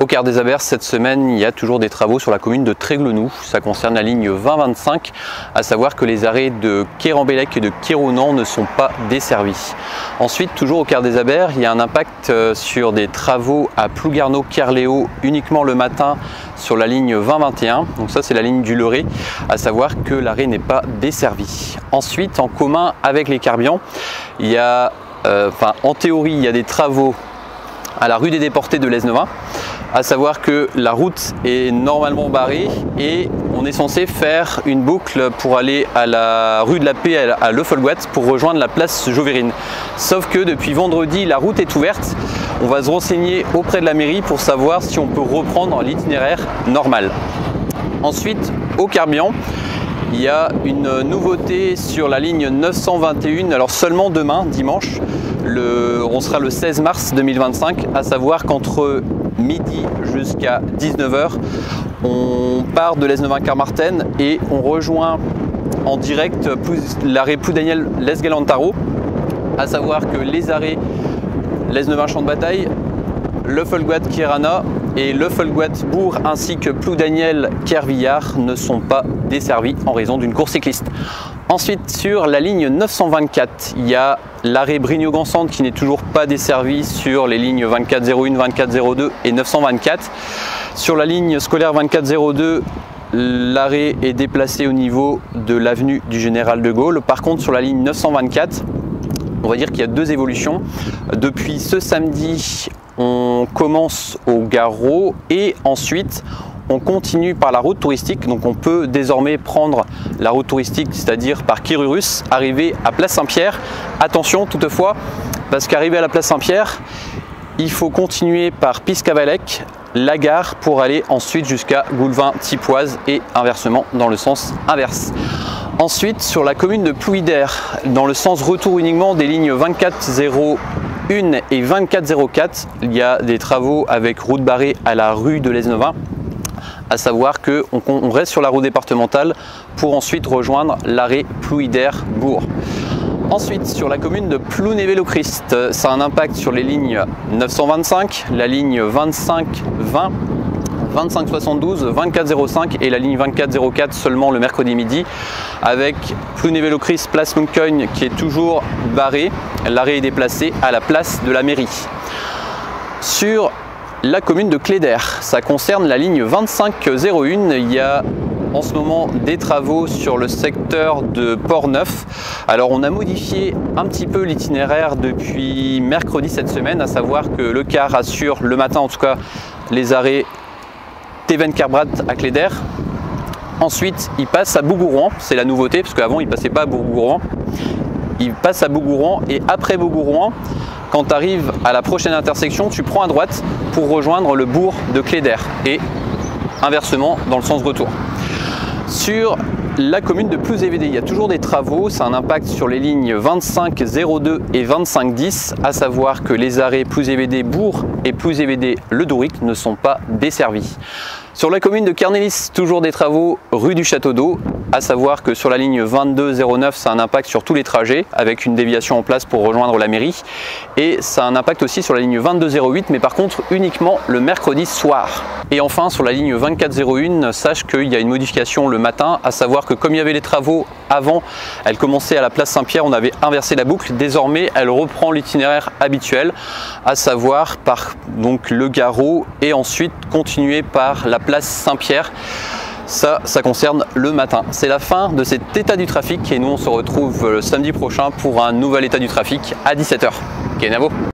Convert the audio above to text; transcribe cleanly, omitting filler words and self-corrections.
Au Quart des Abers, cette semaine, il y a toujours des travaux sur la commune de Tréglenoux. Ça concerne la ligne 20-25, à savoir que les arrêts de Quérambélec et de Quérounan ne sont pas desservis. Ensuite, toujours au Quart des Abers, il y a un impact sur des travaux à Plougarneau-Kerléo uniquement le matin sur la ligne 20-21. Donc ça, c'est la ligne du Leuré, à savoir que l'arrêt n'est pas desservi. Ensuite, en commun avec les Carbians, il y a, en théorie, il y a des travaux à la rue des Déportés de Lesnevat, à savoir que la route est normalement barrée et on est censé faire une boucle pour aller à la rue de la Paix à Le Folgoat pour rejoindre la place Jovérine. Sauf que depuis vendredi, la route est ouverte. On va se renseigner auprès de la mairie pour savoir si on peut reprendre l'itinéraire normal. Ensuite, au Carbian, il y a une nouveauté sur la ligne 921, alors seulement demain, dimanche, on sera le 16 mars 2025, à savoir qu'entre midi jusqu'à 19 h, on part de Lesnevat-Carmarthen et on rejoint en direct l'arrêt Ploudaniel-Les-Galantaro, à savoir que les arrêts Lesnevat-Champ de Bataille, Le Folgoat-Quérana et Le Folgoat-Bourg ainsi que Ploudaniel-Kervillard ne sont pas desservis en raison d'une course cycliste. Ensuite, sur la ligne 924, il y a l'arrêt Brigneux-Gansante qui n'est toujours pas desservi sur les lignes 2401, 2402 et 924. Sur la ligne scolaire 2402, l'arrêt est déplacé au niveau de l'avenue du Général de Gaulle. Par contre, sur la ligne 924, on va dire qu'il y a deux évolutions. Depuis ce samedi, on commence au Garrot et ensuite on continue par la route touristique. Donc on peut désormais prendre la route touristique, c'est-à-dire par Quirurus, arriver à Place Saint-Pierre. Attention toutefois, parce qu'arriver à la Place Saint-Pierre, il faut continuer par Piscavalec, la gare, pour aller ensuite jusqu'à Goulvin-Tipoise et inversement dans le sens inverse. Ensuite, sur la commune de Plouidère, dans le sens retour uniquement des lignes 2401 et 2404, il y a des travaux avec route barrée à la rue de Lesnevat, à savoir qu'on reste sur la route départementale pour ensuite rejoindre l'arrêt Plouidère-Bourg. Ensuite, sur la commune de Plounével-au-Christ, ça a un impact sur les lignes 925, la ligne 25-20, 25-72, 24-05 et la ligne 24-04 seulement le mercredi midi, avec Plounével-au-Christ, place Moncogne qui est toujours barrée. L'arrêt est déplacé à la place de la mairie. Sur la commune de Cléder, ça concerne la ligne 2501, il y a en ce moment des travaux sur le secteur de Port-Neuf. Alors on a modifié un petit peu l'itinéraire depuis mercredi cette semaine, à savoir que le car assure le matin en tout cas les arrêts Théven-Kerbrat à Cléder. Ensuite il passe à Bougourouan, c'est la nouveauté parce qu'avant il passait pas à Bougourouan. Il passe à Bougourouan et après Bougourouan, quand tu arrives à la prochaine intersection, tu prends à droite pour rejoindre le bourg de Cléder et inversement dans le sens retour. Sur la commune de Plouzévédé, il y a toujours des travaux, ça a un impact sur les lignes 2502 et 2510, à savoir que les arrêts Plouzévédé-Bourg et Plouzévédé-Le Douric ne sont pas desservis. Sur la commune de Kernélis, toujours des travaux rue du Château d'Eau, à savoir que sur la ligne 2209, ça a un impact sur tous les trajets, avec une déviation en place pour rejoindre la mairie. Et ça a un impact aussi sur la ligne 2208, mais par contre uniquement le mercredi soir. Et enfin, sur la ligne 2401, sache qu'il y a une modification le matin, à savoir que comme il y avait les travaux avant, elle commençait à la place Saint-Pierre, on avait inversé la boucle. Désormais, elle reprend l'itinéraire habituel, à savoir par donc le Garrot et ensuite continuer par la place Saint-Pierre. Ça concerne le matin. C'est la fin de cet état du trafic et nous on se retrouve le samedi prochain pour un nouvel état du trafic à 17 h. Kenavo.